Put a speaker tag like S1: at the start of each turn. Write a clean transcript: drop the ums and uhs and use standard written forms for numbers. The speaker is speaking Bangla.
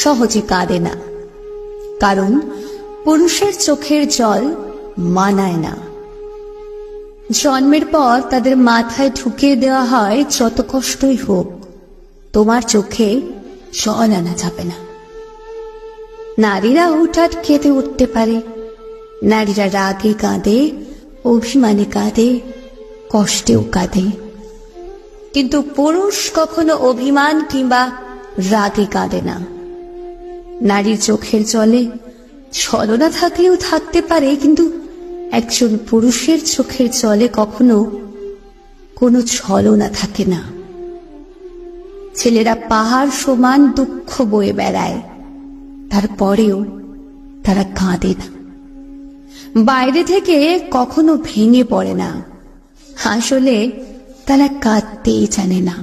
S1: সহজে কাঁদে না, কারণ পুরুষের চোখের জল মানায় না। জন্মের পর তাদের মাথায় ঢুকিয়ে দেওয়া হয়, যত কষ্টই হোক তোমার চোখে জল আনা যাবে না। নারীরা হুটহাট কেঁদে উঠতে পারে, নারীরা রাগে কাঁদে, অভিমানে কাঁদে, কষ্টেও কাঁদে, কিন্তু পুরুষ কখনো অভিমান কিংবা রাগে কাঁদে না। নারীর চোখের জলে ছলনা থাকলেও থাকতে পারে, কিন্তু একজন পুরুষের চোখের জলে কখনো কোনো ছলনা থাকে না। ছেলেরা পাহাড় সমান দুঃখ বয়ে বেড়ায়, তারপরেও তারা কাঁদে না। বাইরে থেকে কখনো ভেঙে পড়ে না, আসলে তারা কাঁদতেই জানে না।